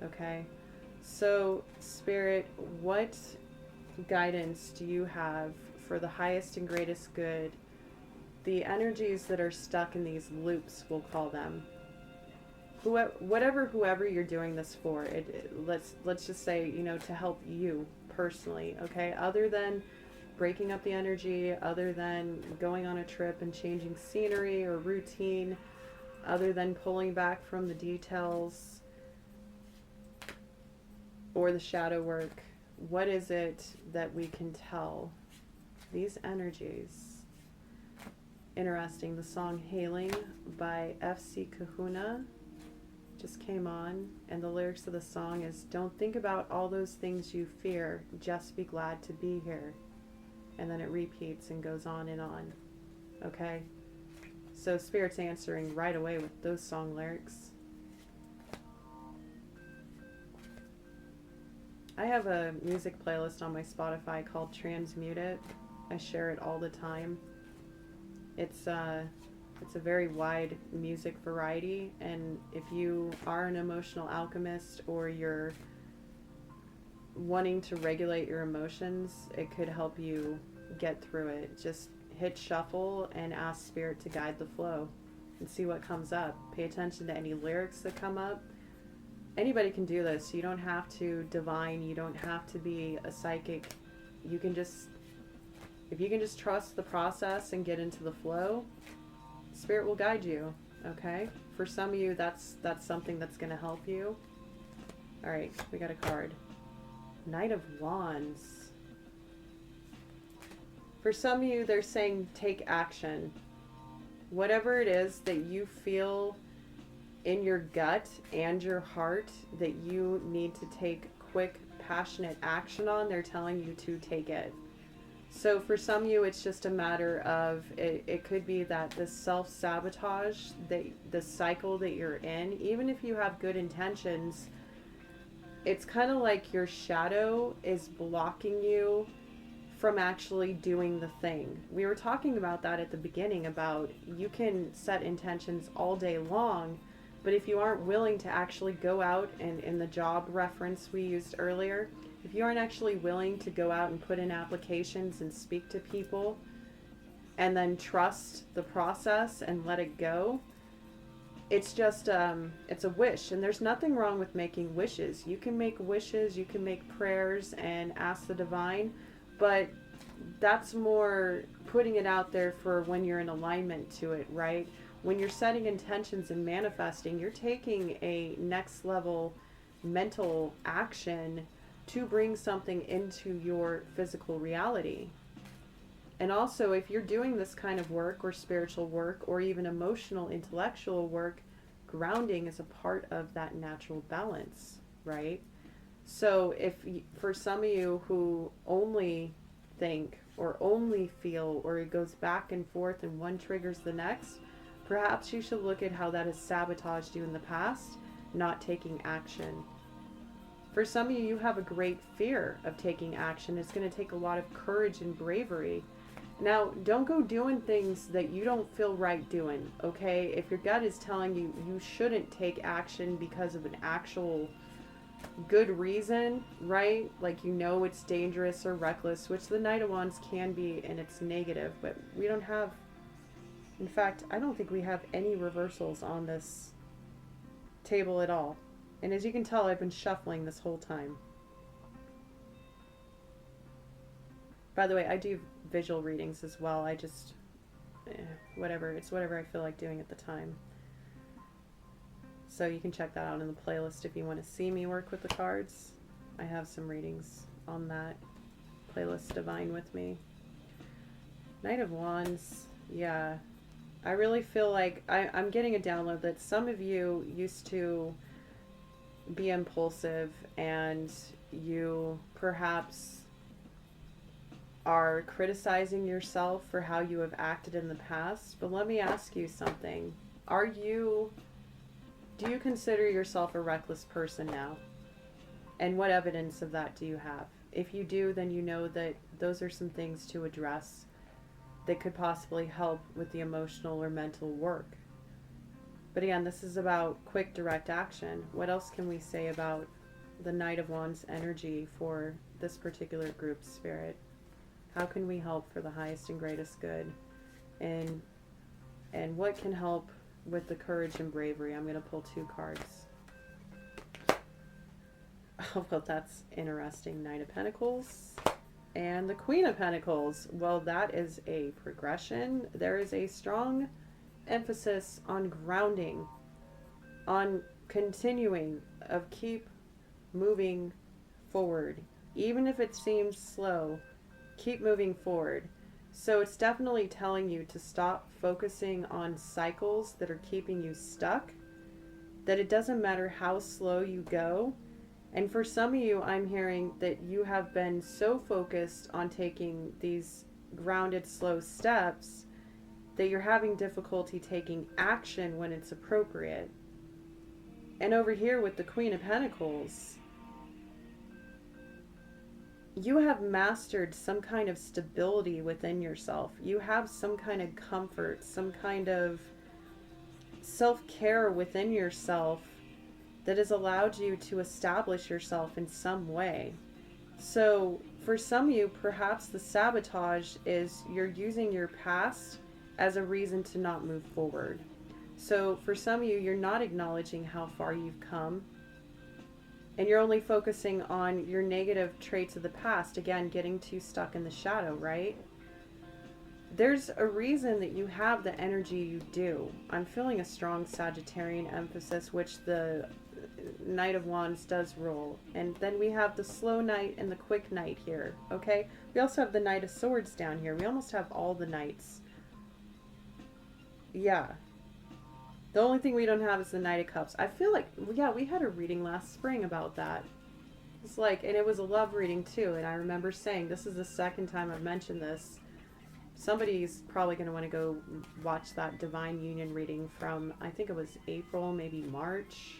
Okay? So, Spirit, what guidance do you have for the highest and greatest good, the energies that are stuck in these loops, we'll call them? Whoever you're doing this for, let's just say, to help you personally, okay? Other than breaking up the energy, other than going on a trip and changing scenery or routine, other than pulling back from the details or the shadow work, what is it that we can tell these energies? Interesting. The song Hailing by FC Kahuna just came on, and the lyrics of the song is, don't think about all those things you fear, just be glad to be here. And then it repeats and goes on and on. Okay? So Spirit's answering right away with those song lyrics. I have a music playlist on my Spotify called Transmute It. I share it all the time. It's a very wide music variety, and if you are an emotional alchemist or you're wanting to regulate your emotions, it could help you get through it. Just hit shuffle and ask Spirit to guide the flow and see what comes up. Pay attention to any lyrics that come up. Anybody can do this. You don't have to divine. You don't have to be a psychic. You can just, if you can just trust the process and get into the flow, Spirit will guide you, okay? For some of you, that's something that's going to help you. All right, we got a card. Knight of Wands. For some of you, they're saying take action. Whatever it is that you feel in your gut and your heart that you need to take quick, passionate action on, they're telling you to take it. So for some of you, it's just a matter of, it could be that the self-sabotage, the cycle that you're in, even if you have good intentions, it's kind of like your shadow is blocking you from actually doing the thing. We were talking about that at the beginning, about you can set intentions all day long, but if you aren't willing to actually go out, and in the job reference we used earlier, if you aren't actually willing to go out and put in applications and speak to people and then trust the process and let it go, it's just, it's a wish. And there's nothing wrong with making wishes. You can make wishes, you can make prayers and ask the divine, but that's more putting it out there for when you're in alignment to it, right? When you're setting intentions and manifesting, you're taking a next level mental action to bring something into your physical reality. And also, if you're doing this kind of work or spiritual work or even emotional, intellectual work, grounding is a part of that natural balance, right? So if for some of you who only think or only feel, or it goes back and forth and one triggers the next, perhaps you should look at how that has sabotaged you in the past, not taking action. For some of you, you have a great fear of taking action. It's going to take a lot of courage and bravery. Now, don't go doing things that you don't feel right doing, okay? If your gut is telling you you shouldn't take action because of an actual good reason, right? Like, it's dangerous or reckless, which the Knight of Wands can be, and it's negative, but we don't have, in fact, I don't think we have any reversals on this table at all. And as you can tell, I've been shuffling this whole time. By the way, I do visual readings as well. I just, whatever. It's whatever I feel like doing at the time. So you can check that out in the playlist if you want to see me work with the cards. I have some readings on that playlist, Divine with Me. Knight of Wands, yeah. I really feel like I'm getting a download that some of you used to be impulsive, and you perhaps are criticizing yourself for how you have acted in the past. But let me ask you something. Do you consider yourself a reckless person now? And what evidence of that do you have? If you do, then you know that those are some things to address that could possibly help with the emotional or mental work. But again, this is about quick, direct action. What else can we say about the Knight of Wands energy for this particular group, Spirit? How can we help for the highest and greatest good? And what can help with the courage and bravery? I'm going to pull 2 cards. Oh, well, that's interesting. Knight of Pentacles and the Queen of Pentacles. Well, that is a progression. There is a strong emphasis on grounding, on continuing, of keep moving forward. Even if it seems slow, keep moving forward. So it's definitely telling you to stop focusing on cycles that are keeping you stuck, that it doesn't matter how slow you go. And for some of you, I'm hearing that you have been so focused on taking these grounded, slow steps that you're having difficulty taking action when it's appropriate. And over here with the Queen of Pentacles, you have mastered some kind of stability within yourself. You have some kind of comfort, some kind of self-care within yourself that has allowed you to establish yourself in some way. So for some of you, perhaps the sabotage is you're using your past as a reason to not move forward. So for some of you, you're not acknowledging how far you've come, and you're only focusing on your negative traits of the past. Again, getting too stuck in the shadow, right? There's a reason that you have the energy you do. I'm feeling a strong Sagittarian emphasis, which the Knight of Wands does rule. And then we have the slow Knight and the quick Knight here, okay? We also have the Knight of Swords down here. We almost have all the Knights. Yeah. The only thing we don't have is the Knight of Cups. I feel like, yeah, we had a reading last spring about that. It's like, and it was a love reading too. And I remember saying, this is the second time I've mentioned this. Somebody's probably going to want to go watch that Divine Union reading from, I think it was April, maybe March.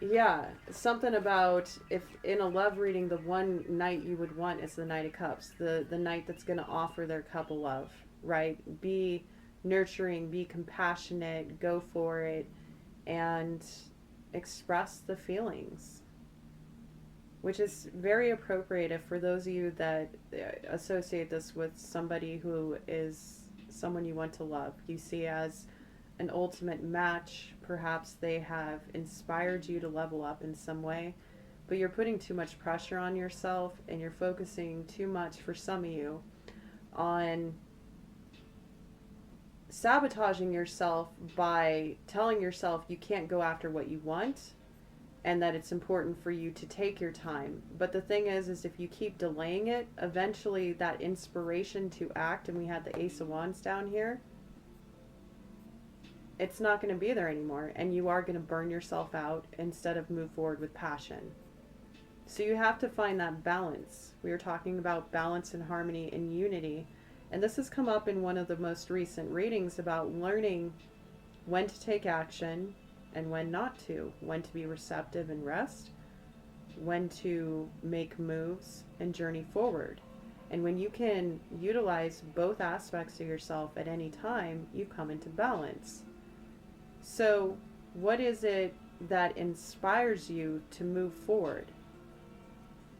Yeah, something about if in a love reading, the one knight you would want is the Knight of Cups. The knight that's going to offer their cup of love, right? Be nurturing, be compassionate, go for it, and express the feelings. Which is very appropriate if for those of you that associate this with somebody who is someone you want to love, you see as an ultimate match. Perhaps they have inspired you to level up in some way, but you're putting too much pressure on yourself, and you're focusing too much, for some of you, on sabotaging yourself by telling yourself you can't go after what you want, and that it's important for you to take your time. But the thing is if you keep delaying it, eventually that inspiration to act, and we had the Ace of Wands down here, it's not going to be there anymore, and you are going to burn yourself out instead of move forward with passion. So you have to find that balance. We were talking about balance and harmony and unity, and this has come up in one of the most recent readings about learning when to take action and when not to, when to be receptive and rest, when to make moves and journey forward. And when you can utilize both aspects of yourself at any time, you come into balance. So what is it that inspires you to move forward?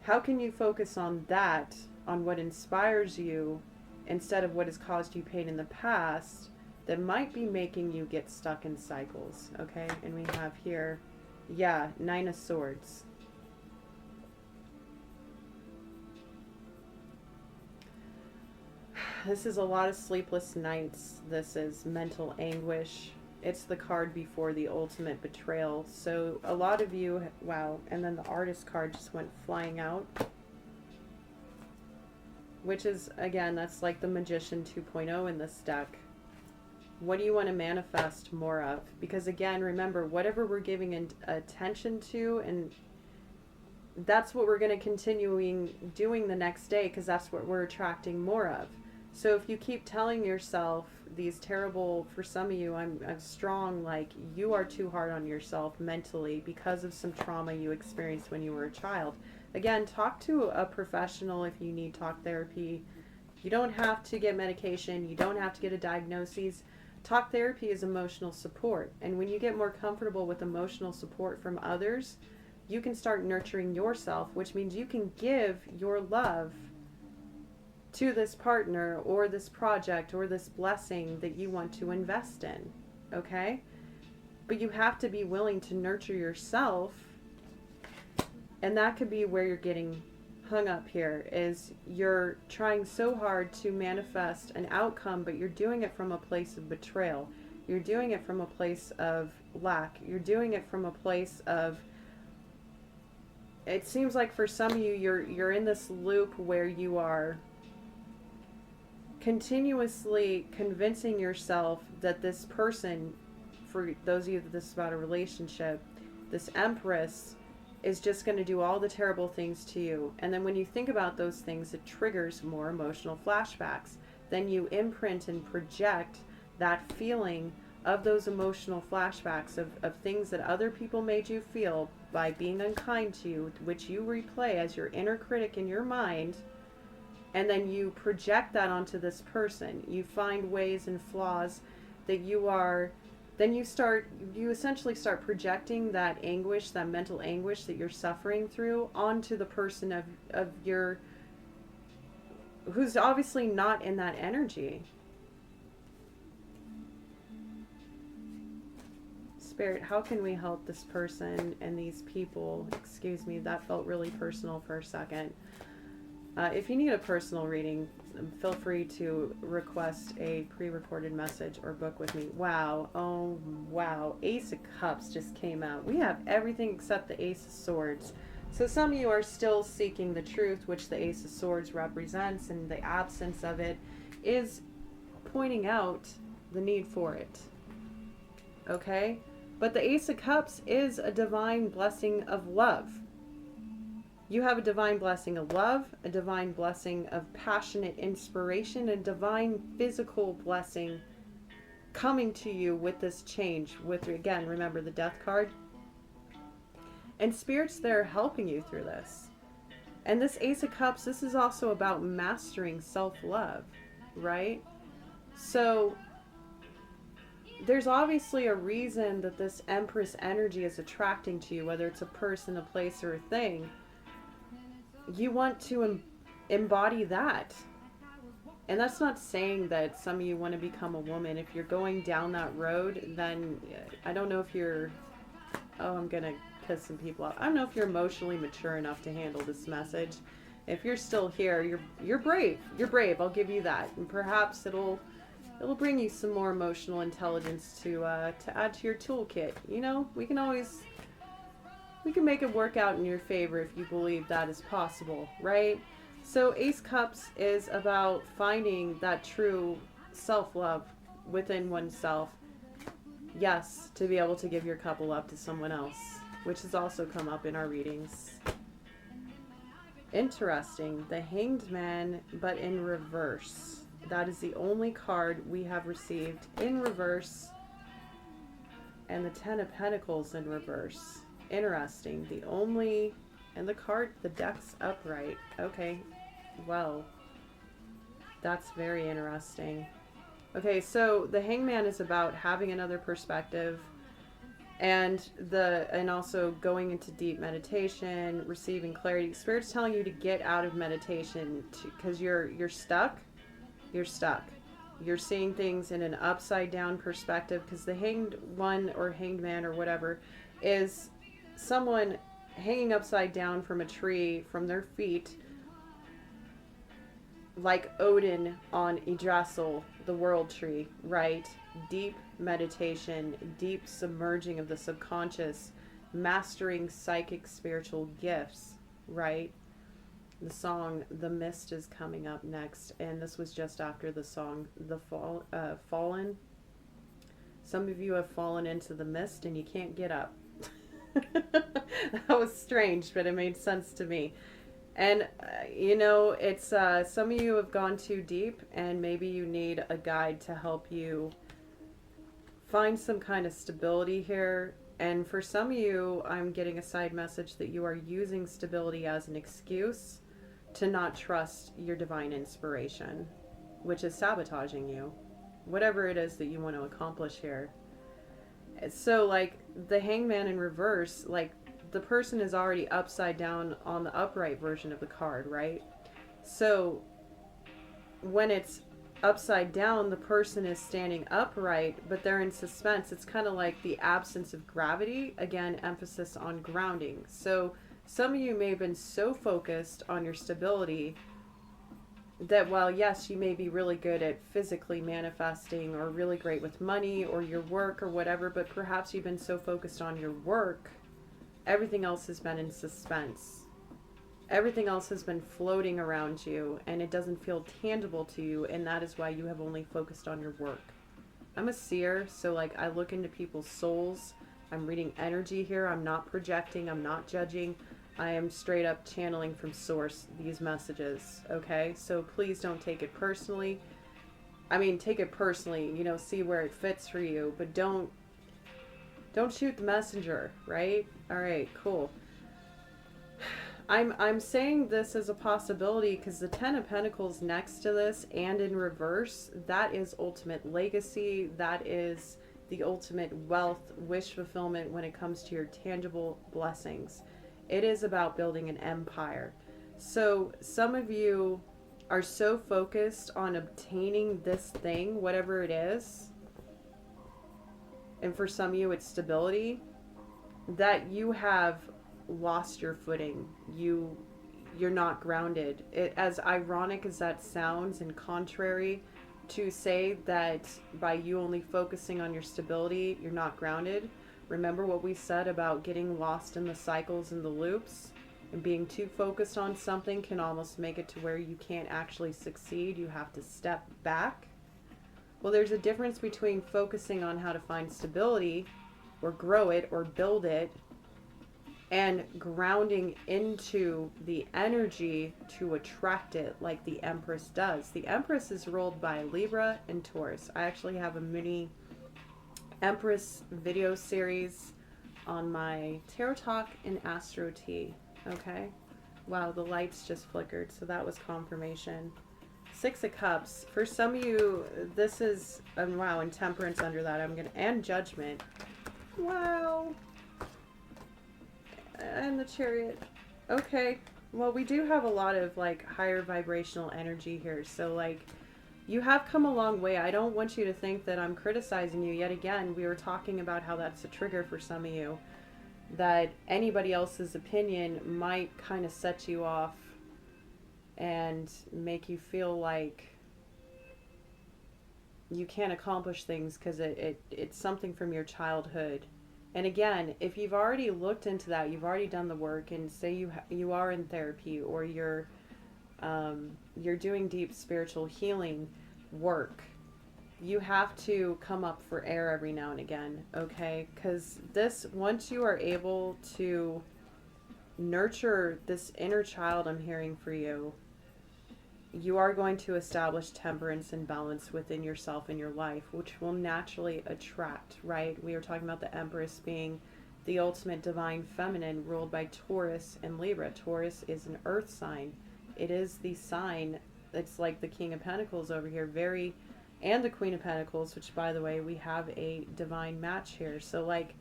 How can you focus on that, on what inspires you, instead of what has caused you pain in the past that might be making you get stuck in cycles, okay? And we have here, yeah, 9 of Swords. This is a lot of sleepless nights. This is mental anguish. It's the card before the ultimate betrayal. So a lot of you, wow, and then the Artist card just went flying out. Which is, again, that's like the Magician 2.0 in this deck. What do you want to manifest more of? Because again, remember, whatever we're giving attention to, and that's what we're going to continue doing the next day, because that's what we're attracting more of. So if you keep telling yourself these terrible, for some of you, I'm strong, like you are too hard on yourself mentally because of some trauma you experienced when you were a child. Again, talk to a professional if you need talk therapy. You don't have to get medication. You don't have to get a diagnosis. Talk therapy is emotional support. And when you get more comfortable with emotional support from others, you can start nurturing yourself, which means you can give your love to this partner or this project or this blessing that you want to invest in. Okay? But you have to be willing to nurture yourself. And that could be where you're getting hung up here, is you're trying so hard to manifest an outcome, but you're doing it from a place of betrayal. You're doing it from a place of lack. You're doing it from a place of, it seems like for some of you, you're in this loop where you are continuously convincing yourself that this person, for those of you that this is about a relationship, this Empress is just going to do all the terrible things to you. And then when you think about those things, it triggers more emotional flashbacks. Then you imprint and project that feeling of those emotional flashbacks of things that other people made you feel by being unkind to you, which you replay as your inner critic in your mind. And then you project that onto this person. You find ways and flaws that you are, then you essentially start projecting that anguish, that mental anguish that you're suffering through onto the person of your, who's obviously not in that energy. Spirit, how can we help this person and these people? Excuse me, that felt really personal for a second. If you need a personal reading, feel free to request a pre-recorded message or book with me. Wow. Oh, wow. Ace of Cups just came out. We have everything except the Ace of Swords. So some of you are still seeking the truth, which the Ace of Swords represents, and the absence of it is pointing out the need for it. Okay? But the Ace of Cups is a divine blessing of love. You have a divine blessing of love, a divine blessing of passionate inspiration, a divine physical blessing coming to you with this change. With, again, remember the Death card. And Spirit's there helping you through this. And this Ace of Cups, this is also about mastering self-love, right? So there's obviously a reason that this Empress energy is attracting to you, whether it's a person, a place, or a thing. You want to embody that. And that's not saying that some of you want to become a woman. If you're going down that road, then I don't know if you're, oh, I'm going to piss some people off. I don't know if you're emotionally mature enough to handle this message. If you're still here, you're brave. You're brave. I'll give you that. And perhaps it'll bring you some more emotional intelligence to add to your toolkit. You know, we can make it work out in your favor if you believe that is possible, right? So Ace Cups is about finding that true self-love within oneself. Yes, to be able to give your cup of love to someone else, which has also come up in our readings. Interesting. The Hanged Man, but in reverse. That is the only card we have received in reverse. And the Ten of Pentacles in reverse. Interesting. The only, and the card, the deck's upright. Okay, well, that's very interesting. Okay, so the Hangman is about having another perspective, and also going into deep meditation, receiving clarity. Spirit's telling you to get out of meditation because you're stuck. You're stuck. You're seeing things in an upside down perspective, because the Hanged One or Hanged Man or whatever is someone hanging upside down from a tree from their feet, like Odin on Yggdrasil, the world tree, right? Deep meditation, deep submerging of the subconscious, mastering psychic spiritual gifts, right? The song The Mist is coming up next, and this was just after the song Fallen. Some of you have fallen into the mist and you can't get up. That was strange, but it made sense to me. And you know, it's some of you have gone too deep, and maybe you need a guide to help you find some kind of stability here. And for some of you, I'm getting a side message that you are using stability as an excuse to not trust your divine inspiration, which is sabotaging you, whatever it is that you want to accomplish here. So, like, the hangman in reverse, like, the person is already upside down on the upright version of the card, right? So, when it's upside down, the person is standing upright, but they're in suspense. It's kind of like the absence of gravity. Again, emphasis on grounding. So, some of you may have been so focused on your stability that while yes, you may be really good at physically manifesting or really great with money or your work or whatever, but perhaps you've been so focused on your work, everything else has been in suspense. Everything else has been floating around you and it doesn't feel tangible to you, and that is why you have only focused on your work. I'm a seer, so like I look into people's souls. I'm reading energy here. I'm not projecting. I'm not judging. I am straight up channeling from source these messages, okay? So please don't take it personally. I mean, take it personally, you know, see where it fits for you, but don't shoot the messenger, right? All right, cool. I'm saying this as a possibility because the Ten of Pentacles next to this and in reverse, that is ultimate legacy. That is the ultimate wealth, wish fulfillment when it comes to your tangible blessings. It is about building an empire. So some of you are so focused on obtaining this thing, whatever it is, and for some of you it's stability, that you have lost your footing. You're not grounded. It, as ironic as that sounds and contrary to say that by you only focusing on your stability, you're not grounded. Remember what we said about getting lost in the cycles and the loops, and being too focused on something can almost make it to where you can't actually succeed. You have to step back. Well, there's a difference between focusing on how to find stability or grow it or build it and grounding into the energy to attract it like the Empress does. The Empress is ruled by Libra and Taurus. I actually have a mini Empress video series on my Tarot Talk and Astro Tea. Okay. Wow, the lights just flickered, so that was confirmation. Six of Cups. For some of you, this is wow, and Temperance under that. And Judgment. Wow. And the Chariot. Okay. Well, we do have a lot of like higher vibrational energy here. So like you have come a long way. I don't want you to think that I'm criticizing you. Yet again, we were talking about how that's a trigger for some of you. That anybody else's opinion might kind of set you off and make you feel like you can't accomplish things because it's something from your childhood. And again, if you've already looked into that, you've already done the work, and say you are in therapy or you're doing deep spiritual healing work, you have to come up for air every now and again, okay? Because once you are able to nurture this inner child I'm hearing for you, you are going to establish temperance and balance within yourself and your life, which will naturally attract, right? We were talking about the Empress being the ultimate divine feminine ruled by Taurus and Libra. Taurus is an earth sign. It is the sign, it's like the King of Pentacles over here, and the Queen of Pentacles, which by the way, we have a divine match here. So like,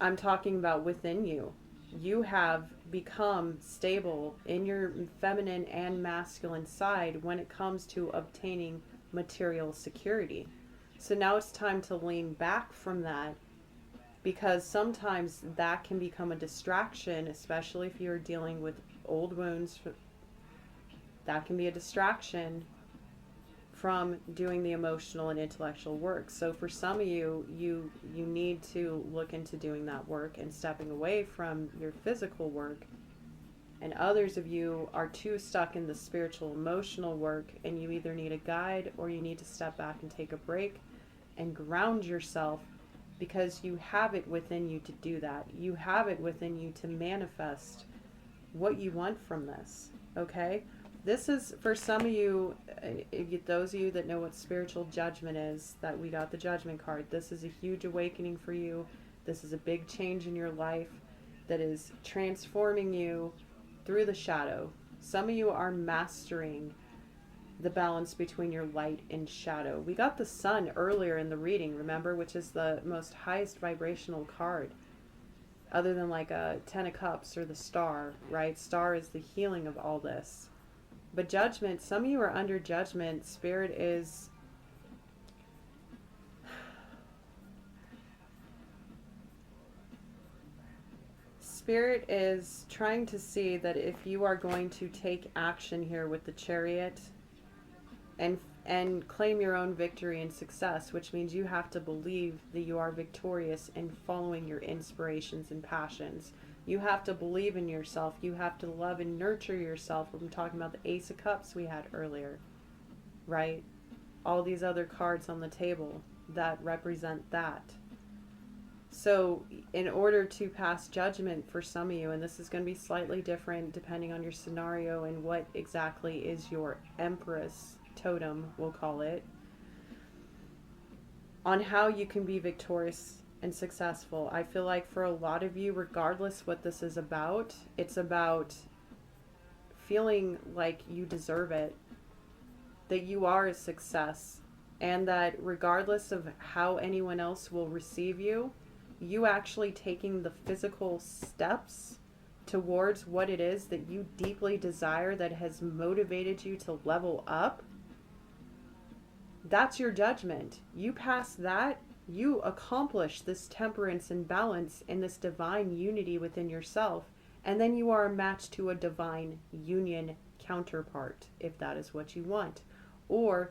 I'm talking about within you. You have become stable in your feminine and masculine side when it comes to obtaining material security. So now it's time to lean back from that, because sometimes that can become a distraction, especially if you're dealing with old wounds. That can be a distraction from doing the emotional and intellectual work. So for some of you, you need to look into doing that work and stepping away from your physical work. And others of you are too stuck in the spiritual emotional work, and you either need a guide or you need to step back and take a break and ground yourself, because you have it within you to do that. You have it within you to manifest what you want from this, okay? This is, for some of you, those of you that know what spiritual judgment is, that we got the Judgment card. This is a huge awakening for you. This is a big change in your life that is transforming you through the shadow. Some of you are mastering the balance between your light and shadow. We got the sun earlier in the reading, remember, which is the most highest vibrational card, other than like a 10 of cups or the star, right? Star is the healing of all this. But judgment, some of you are under judgment. Spirit is trying to see that if you are going to take action here with the Chariot and claim your own victory and success, which means you have to believe that you are victorious in following your inspirations and passions. You have to believe in yourself. You have to love and nurture yourself. I'm talking about the Ace of Cups we had earlier, right? All these other cards on the table that represent that. So in order to pass judgment for some of you, and this is going to be slightly different depending on your scenario and what exactly is your Empress totem, we'll call it, on how you can be victorious and successful. I feel like for a lot of you, regardless what this is about, it's about feeling like you deserve it, that you are a success, and that regardless of how anyone else will receive you, you actually taking the physical steps towards what it is that you deeply desire that has motivated you to level up, that's your judgment. You pass that, you accomplish this temperance and balance and this divine unity within yourself, and then you are a match to a divine union counterpart, if that is what you want. Or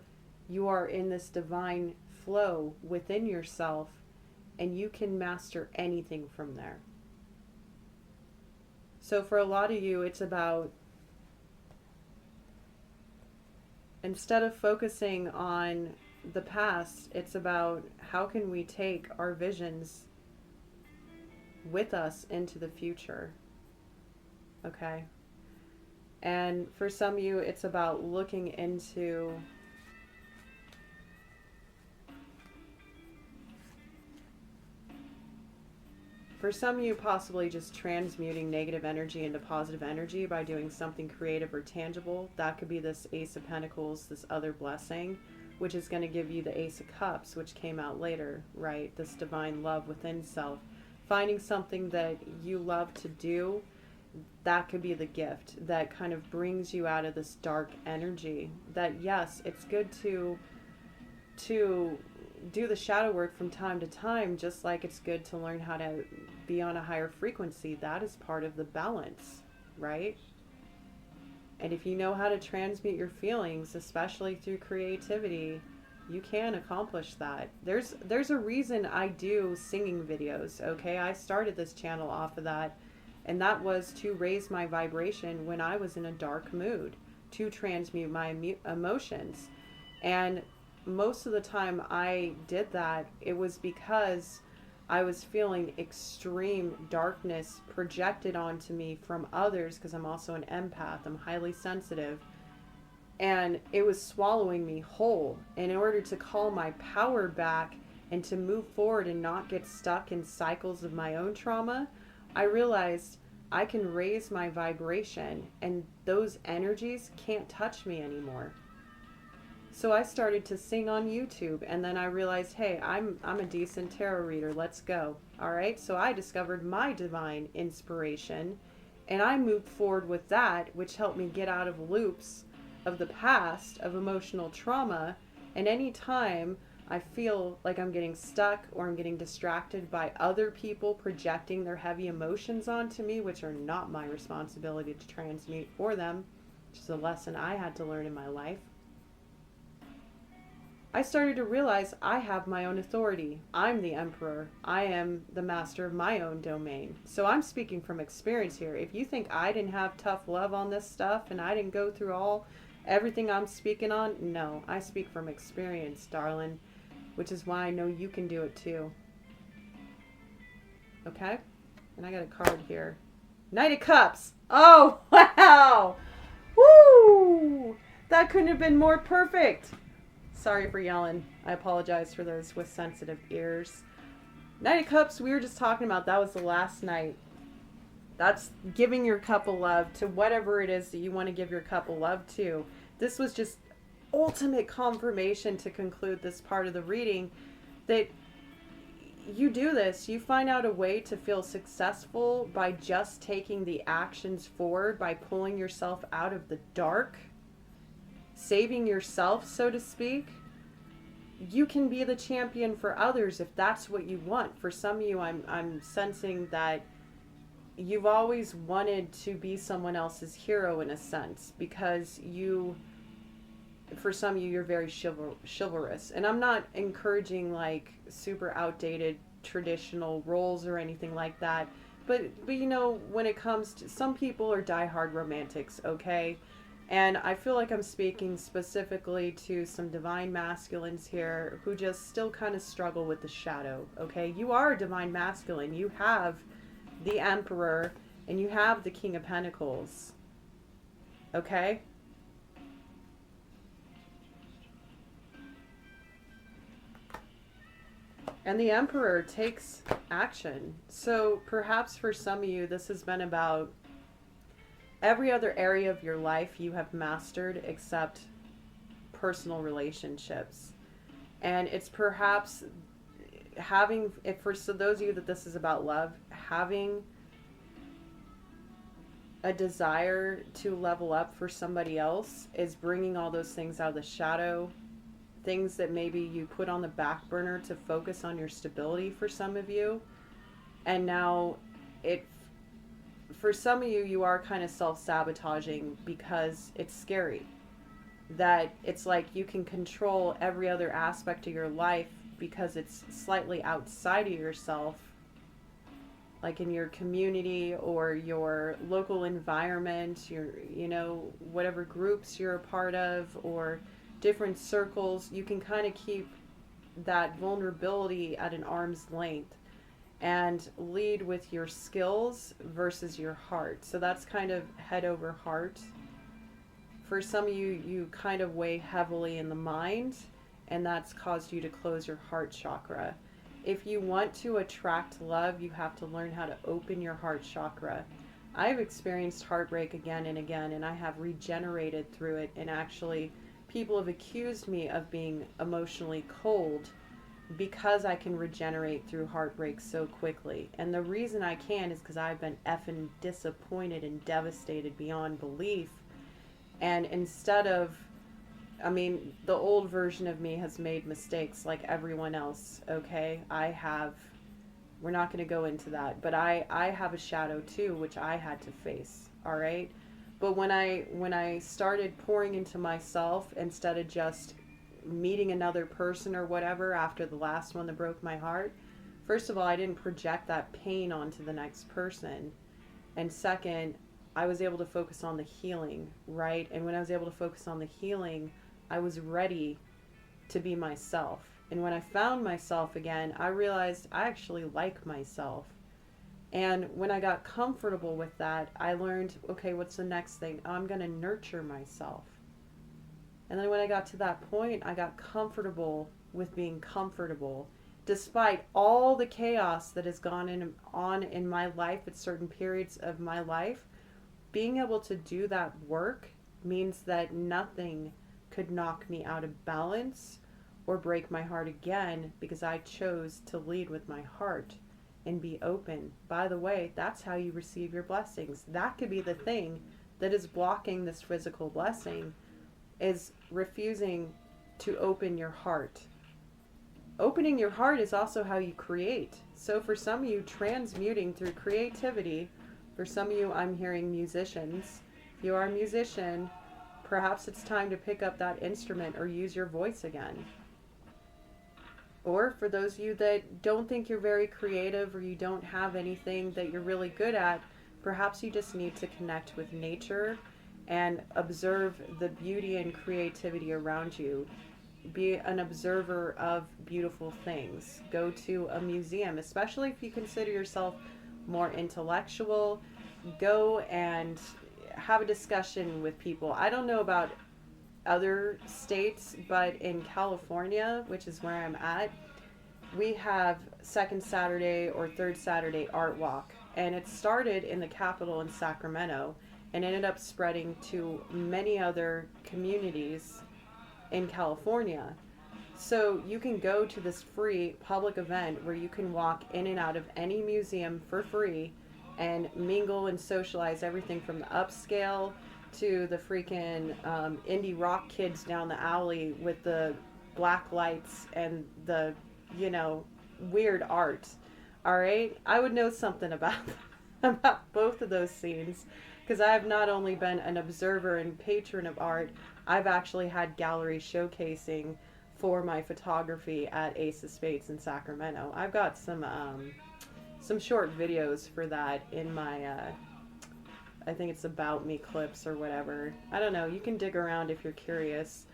you are in this divine flow within yourself, and you can master anything from there. So for a lot of you, it's about, instead of focusing on the past, it's about how can we take our visions with us into the future. Okay? And for some of you, it's about looking into possibly just transmuting negative energy into positive energy by doing something creative or tangible. That could be this Ace of Pentacles, this other blessing, which is going to give you the Ace of Cups, which came out later, right? This divine love within self. Finding something that you love to do, that could be the gift that kind of brings you out of this dark energy. That, yes, it's good to do the shadow work from time to time, just like it's good to learn how to be on a higher frequency. That is part of the balance, right? And if you know how to transmute your feelings, especially through creativity, you can accomplish that. There's a reason I do singing videos, okay? I started this channel off of that, and that was to raise my vibration when I was in a dark mood, to transmute my emotions. And most of the time I did that, it was because I was feeling extreme darkness projected onto me from others, because I'm also an empath, I'm highly sensitive, and it was swallowing me whole. And in order to call my power back and to move forward and not get stuck in cycles of my own trauma, I realized I can raise my vibration and those energies can't touch me anymore. So I started to sing on YouTube, and then I realized, hey, I'm a decent tarot reader. Let's go. All right. So I discovered my divine inspiration, and I moved forward with that, which helped me get out of loops of the past, of emotional trauma. And anytime I feel like I'm getting stuck or I'm getting distracted by other people projecting their heavy emotions onto me, which are not my responsibility to transmute for them, which is a lesson I had to learn in my life, I started to realize I have my own authority. I'm the emperor. I am the master of my own domain. So I'm speaking from experience here. If you think I didn't have tough love on this stuff and I didn't go through everything I'm speaking on, no, I speak from experience, darling, which is why I know you can do it too. Okay? And I got a card here. Knight of Cups. Oh, wow. Woo! That couldn't have been more perfect. Sorry for yelling. I apologize for those with sensitive ears. Knight of Cups, we were just talking about, that was the last night That's giving your cup of love to whatever it is that you want to give your cup of love to. This was just ultimate confirmation to conclude this part of the reading that you do this. You find out a way to feel successful by just taking the actions forward, by pulling yourself out of the dark, saving yourself, so to speak. You can be the champion for others if that's what you want. For some of you, I'm sensing that you've always wanted to be someone else's hero in a sense, because for some of you, you're very chivalrous. And I'm not encouraging like super outdated traditional roles or anything like that. But you know, when it comes to, some people are diehard romantics, okay? And I feel like I'm speaking specifically to some divine masculines here who just still kind of struggle with the shadow, okay? You are a divine masculine. You have the Emperor and you have the King of Pentacles, okay? And the Emperor takes action. So perhaps for some of you, this has been about every other area of your life you have mastered except personal relationships. And it's perhaps having, if for so those of you that this is about love, having a desire to level up for somebody else is bringing all those things out of the shadow, things that maybe you put on the back burner to focus on your stability for some of you. And now for some of you, you are kind of self-sabotaging because it's scary. That it's like you can control every other aspect of your life because it's slightly outside of yourself, like in your community or your local environment, whatever groups you're a part of or different circles. You can kind of keep that vulnerability at an arm's length and lead with your skills versus your heart. So that's kind of head over heart. For some of you, you kind of weigh heavily in the mind, and that's caused you to close your heart chakra. If you want to attract love, you have to learn how to open your heart chakra. I've experienced heartbreak again and again, and I have regenerated through it. And actually, people have accused me of being emotionally cold because I can regenerate through heartbreak so quickly. And the reason I can is because I've been effing disappointed and devastated beyond belief. And instead of, the old version of me has made mistakes like everyone else, okay? We're not going to go into that, but I have a shadow too, which I had to face, all right? But when I started pouring into myself instead of just meeting another person or whatever after the last one that broke my heart, first of all, I didn't project that pain onto the next person. And second, I was able to focus on the healing, right? And when I was able to focus on the healing, I was ready to be myself. And when I found myself again, I realized I actually like myself. And when I got comfortable with that, I learned, okay, what's the next thing? I'm going to nurture myself. And then when I got to that point, I got comfortable with being comfortable. Despite all the chaos that has gone on in my life at certain periods of my life, being able to do that work means that nothing could knock me out of balance or break my heart again, because I chose to lead with my heart and be open. By the way, that's how you receive your blessings. That could be the thing that is blocking this physical blessing, is refusing to open your heart. Opening your heart is also how you create. So for some of you, transmuting through creativity. For some of you, I'm hearing musicians. If you are a musician, perhaps it's time to pick up that instrument or use your voice again. Or for those of you that don't think you're very creative or you don't have anything that you're really good at, perhaps you just need to connect with nature and observe the beauty and creativity around you. Be an observer of beautiful things. Go to a museum, especially if you consider yourself more intellectual. Go and have a discussion with people. I don't know about other states, but in California, which is where I'm at, we have second Saturday or third Saturday art walk. And it started in the capital in Sacramento and ended up spreading to many other communities in California. So you can go to this free public event where you can walk in and out of any museum for free and mingle and socialize everything from the upscale to the freaking indie rock kids down the alley with the black lights and the, you know, weird art. All right, I would know something about about both of those scenes because I have not only been an observer and patron of art, I've actually had gallery showcasing for my photography at Ace of Spades in Sacramento. I've got some short videos for that in my I think it's About Me clips or whatever. I don't know. You can dig around if you're curious.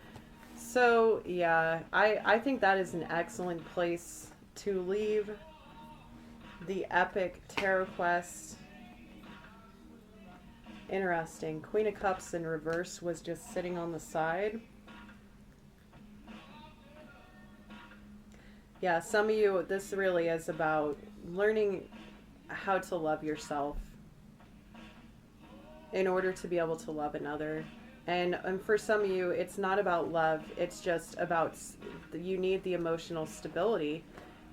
So yeah, I think that is an excellent place to leave the epic tarot quest. Interesting. Queen of Cups in reverse was just sitting on the side. Yeah, some of you, this really is about learning how to love yourself in order to be able to love another. And for some of you, it's not about love. It's just about you need the emotional stability.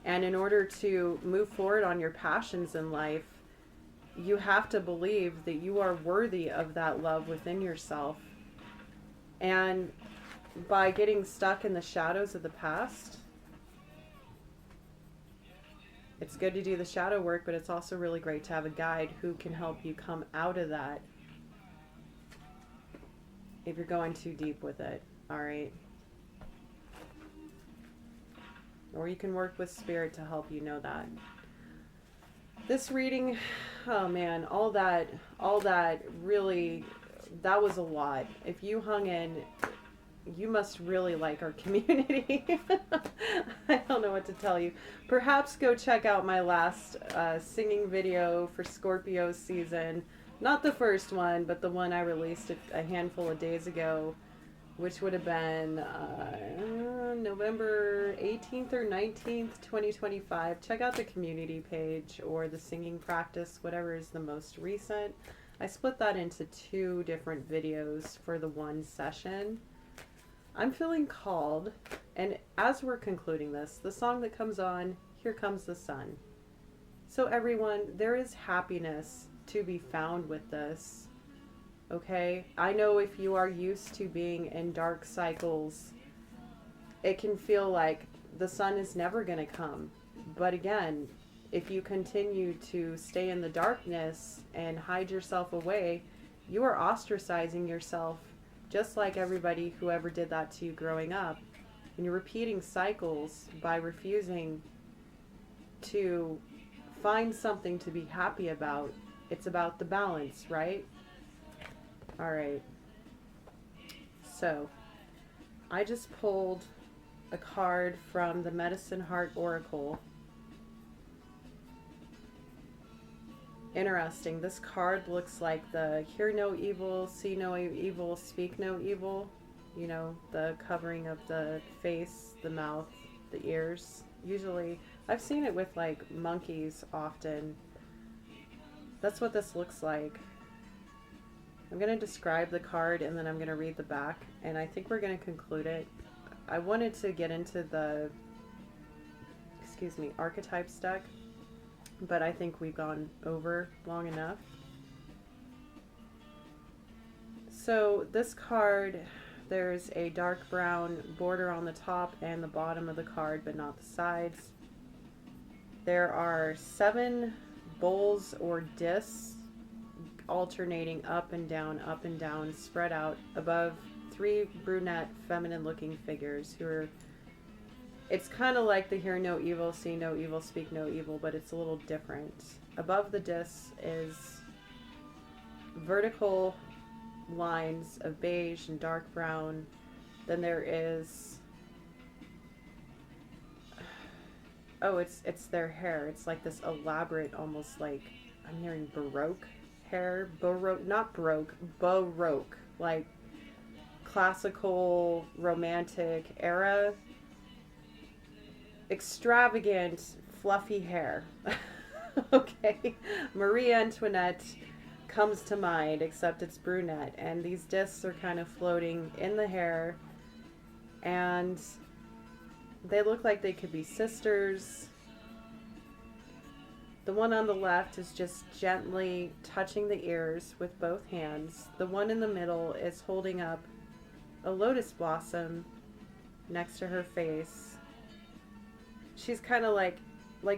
And in order to move forward on your passions in life, you have to believe that you are worthy of that love within yourself. And by getting stuck in the shadows of the past, it's good to do the shadow work, but it's also really great to have a guide who can help you come out of that if you're going too deep with it. All right. Or you can work with spirit to help you know that. This reading, oh man, all that really, that was a lot. If you hung in, you must really like our community. I don't know what to tell you. Perhaps go check out my last singing video for Scorpio season. Not the first one, but the one I released a handful of days ago, which would have been November 18th or 19th, 2025. Check out the community page or the singing practice, whatever is the most recent. I split that into 2 different videos for the one session. I'm feeling called, and as we're concluding this, the song that comes on, Here Comes the Sun. So everyone, there is happiness to be found with this. Okay, I know if you are used to being in dark cycles, it can feel like the sun is never going to come. But again, if you continue to stay in the darkness and hide yourself away, you are ostracizing yourself just like everybody who ever did that to you growing up. And you're repeating cycles by refusing to find something to be happy about. It's about the balance, right? All right, so I just pulled a card from the Medicine Heart Oracle. Interesting, this card looks like the hear no evil, see no evil, speak no evil. You know, the covering of the face, the mouth, the ears. Usually, I've seen it with like monkeys often. That's what this looks like. I'm going to describe the card and then I'm going to read the back, and I think we're going to conclude it. I wanted to get into the, archetypes deck, but I think we've gone over long enough. So this card, there's a dark brown border on the top and the bottom of the card, but not the sides. There are 7 bowls or discs alternating up and down, spread out above 3 brunette, feminine-looking figures who are, it's kind of like the hear no evil, see no evil, speak no evil, but it's a little different. Above the discs is vertical lines of beige and dark brown. Then there is, oh, it's their hair. It's like this elaborate, almost like, I'm hearing Baroque hair, not Baroque, like classical, romantic era, extravagant, fluffy hair. Okay, Marie Antoinette comes to mind, except it's brunette, and these discs are kind of floating in the hair, and they look like they could be sisters. The one on the left is just gently touching the ears with both hands. The one in the middle is holding up a lotus blossom next to her face. She's kind of like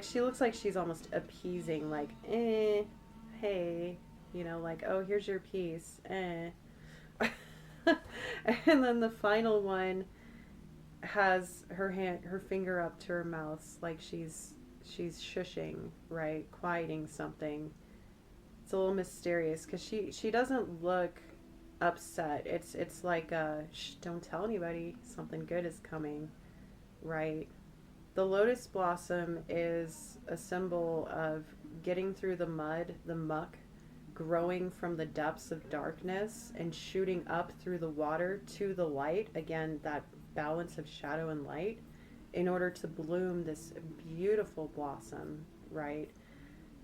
she looks like she's almost appeasing, like, hey, you know, like, oh, here's your piece, And then the final one has her finger up to her mouth, like she's shushing, right, quieting something. It's a little mysterious because she doesn't look upset. It's like shh, don't tell anybody, something good is coming, right? The lotus blossom is a symbol of getting through the mud, the muck, growing from the depths of darkness and shooting up through the water to the light. Again, that balance of shadow and light in order to bloom this beautiful blossom, right?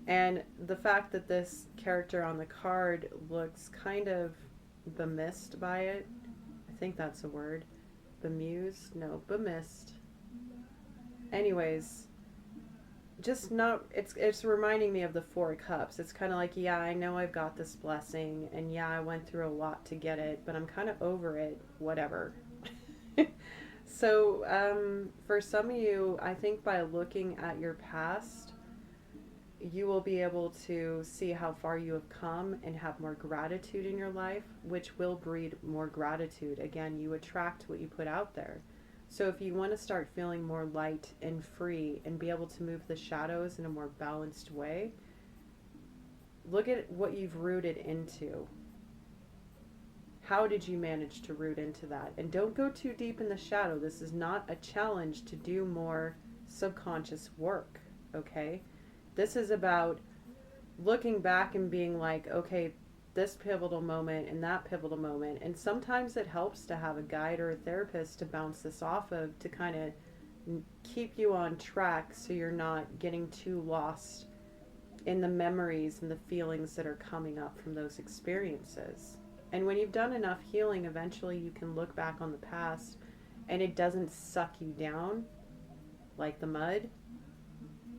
And the fact that this character on the card looks kind of bemused by it, I think that's a word. Bemused? No, bemused. Anyways, just not, it's reminding me of the Four Cups. It's kind of like, yeah, I know I've got this blessing, and yeah, I went through a lot to get it, but I'm kind of over it, whatever. So for some of you, I think by looking at your past, you will be able to see how far you have come and have more gratitude in your life, which will breed more gratitude. Again, you attract what you put out there. So if you want to start feeling more light and free and be able to move the shadows in a more balanced way, look at what you've rooted into. How did you manage to root into that? And don't go too deep in the shadow. This is not a challenge to do more subconscious work, okay? This is about looking back and being like, okay, this pivotal moment and that pivotal moment. And sometimes it helps to have a guide or a therapist to bounce this off of, to kind of keep you on track so you're not getting too lost in the memories and the feelings that are coming up from those experiences. And when you've done enough healing, eventually you can look back on the past and it doesn't suck you down like the mud,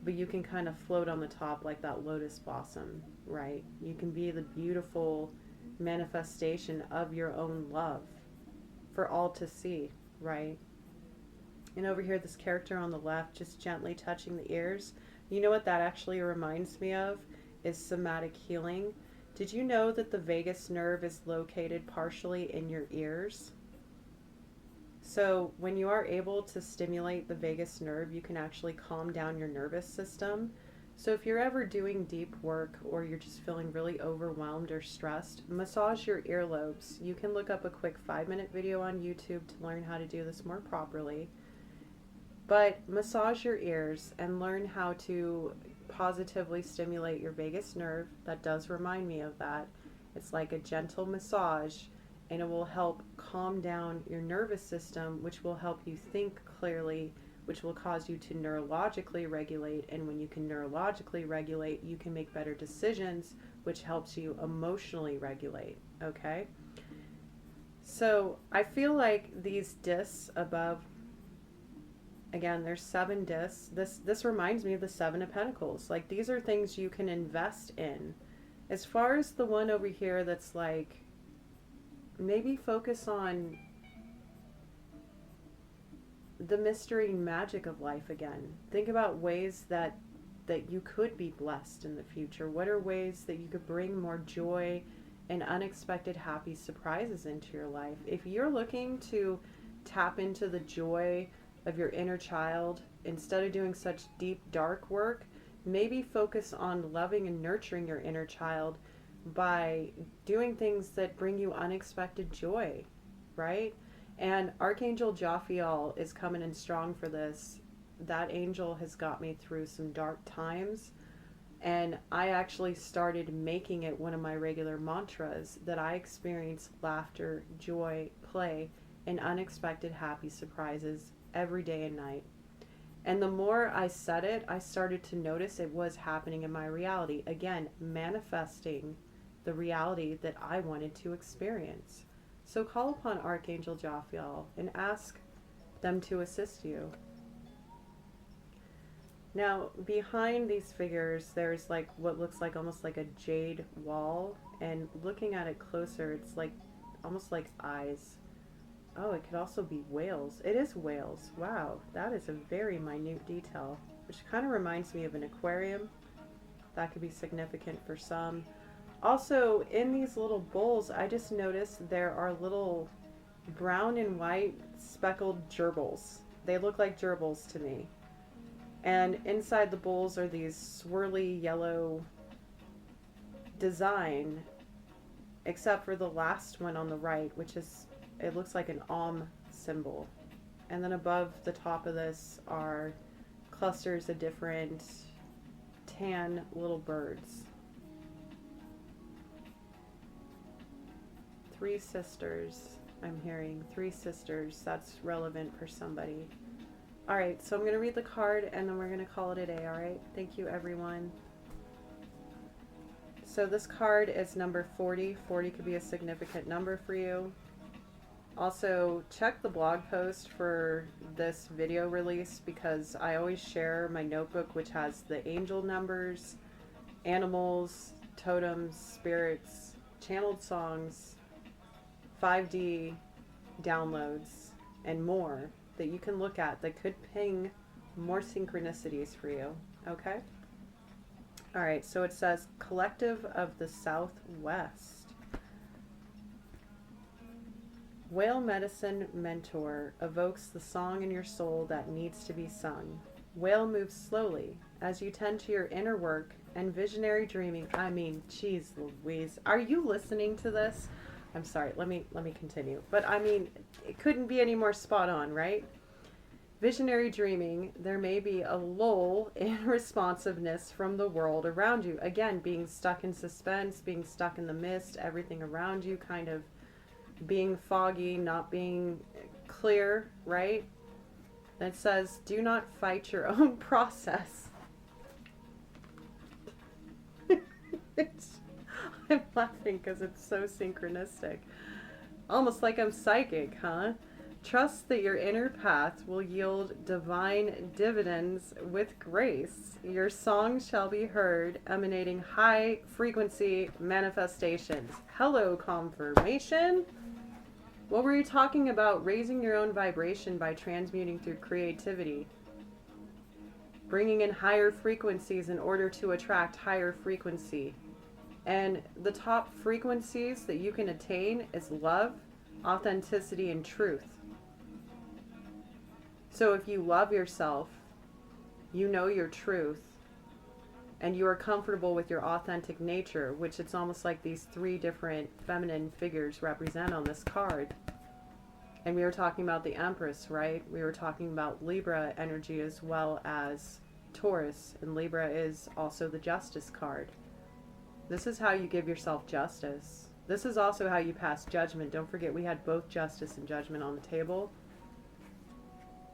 but you can kind of float on the top like that lotus blossom, right? You can be the beautiful manifestation of your own love for all to see, right? And over here, this character on the left, just gently touching the ears. You know what that actually reminds me of? Is somatic healing. Did you know that the vagus nerve is located partially in your ears? So when you are able to stimulate the vagus nerve, you can actually calm down your nervous system. So if you're ever doing deep work or you're just feeling really overwhelmed or stressed, massage your earlobes. You can look up a quick 5-minute video on YouTube to learn how to do this more properly. But massage your ears and learn how to positively stimulate your vagus nerve. That does remind me of that. It's like a gentle massage, and it will help calm down your nervous system, which will help you think clearly, which will cause you to neurologically regulate. And when you can neurologically regulate, you can make better decisions, which helps you emotionally regulate. Okay? So I feel like these discs above, again, there's 7 discs. This reminds me of the 7 of Pentacles. Like, these are things you can invest in. As far as the one over here that's like, maybe focus on the mystery and magic of life again. Think about ways that you could be blessed in the future. What are ways that you could bring more joy and unexpected happy surprises into your life? If you're looking to tap into the joy of your inner child, instead of doing such deep, dark work, maybe focus on loving and nurturing your inner child by doing things that bring you unexpected joy, right? And Archangel Jophiel is coming in strong for this. That angel has got me through some dark times, and I actually started making it one of my regular mantras that I experience laughter, joy, play, and unexpected happy surprises every day and night. And the more I said it, I started to notice it was happening in my reality. Again, manifesting the reality that I wanted to experience. So call upon Archangel Jophiel and ask them to assist you. Now, behind these figures, there's like what looks like almost like a jade wall. And looking at it closer, it's like almost like eyes. Oh, it could also be whales. It is whales. Wow, that is a very minute detail, which kind of reminds me of an aquarium. That could be significant for some. Also, in these little bowls, I just noticed there are little brown and white speckled gerbils. They look like gerbils to me. And inside the bowls are these swirly yellow design, except for the last one on the right, which is, it looks like an symbol. And then above the top of this are clusters of different tan little birds. 3 sisters, I'm hearing 3 sisters. That's relevant for somebody. All right, so I'm going to read the card and then we're going to call it a day, all right? Thank you, everyone. So this card is number 40. 40 could be a significant number for you. Also, check the blog post for this video release because I always share my notebook, which has the angel numbers, animals, totems, spirits, channeled songs, 5D downloads, and more that you can look at that could ping more synchronicities for you. Okay? All right, so it says Collective of the Southwest. Whale Medicine Mentor evokes the song in your soul that needs to be sung. Whale moves slowly as you tend to your inner work and visionary dreaming. I mean, geez Louise, are you listening to this? I'm sorry, let me continue. But I mean, it couldn't be any more spot on, right? Visionary dreaming, there may be a lull in responsiveness from the world around you. Again, being stuck in suspense, being stuck in the mist, everything around you kind of being foggy, not being clear, right? It says, do not fight your own process. I'm laughing because it's so synchronistic. Almost like I'm psychic, huh? Trust that your inner path will yield divine dividends with grace. Your song shall be heard, emanating high frequency manifestations. Hello, confirmation. What were you talking about? Raising your own vibration by transmuting through creativity. Bringing in higher frequencies in order to attract higher frequency. And the top frequencies that you can attain is love, authenticity, and truth. So if you love yourself, you know your truth, and you are comfortable with your authentic nature, which it's almost like these 3 different feminine figures represent on this card. And we were talking about the Empress, right? We were talking about Libra energy as well as Taurus, and Libra is also the Justice card. This is how you give yourself justice. This is also how you pass judgment. Don't forget we had both justice and judgment on the table.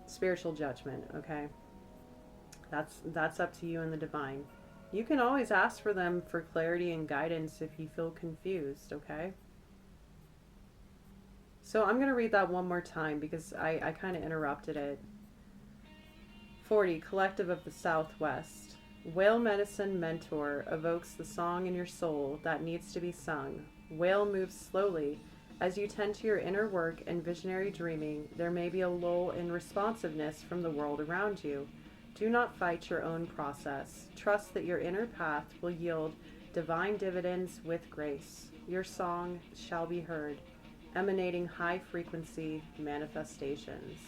Spiritual judgment, okay? That's up to you and the divine. You can always ask for them for clarity and guidance if you feel confused, okay? So I'm going to read that one more time because I kind of interrupted it. 40, Collective of the Southwest. Whale Medicine Mentor evokes the song in your soul that needs to be sung. Whale moves slowly. As you tend to your inner work and visionary dreaming, there may be a lull in responsiveness from the world around you. Do not fight your own process. Trust that your inner path will yield divine dividends with grace. Your song shall be heard, emanating high frequency manifestations.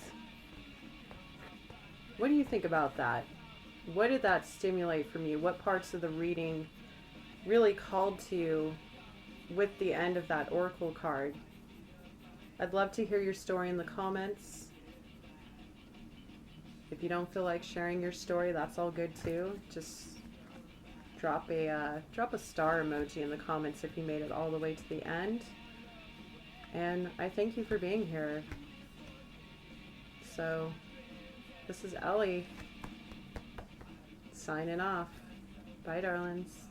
What do you think about that? What did that stimulate from you? What parts of the reading really called to you with the end of that oracle card? I'd love to hear your story in the comments. If you don't feel like sharing your story, that's all good too. Just drop a star emoji in the comments if you made it all the way to the end. And I thank you for being here. So, this is Ellie. signing off. Bye, darlings.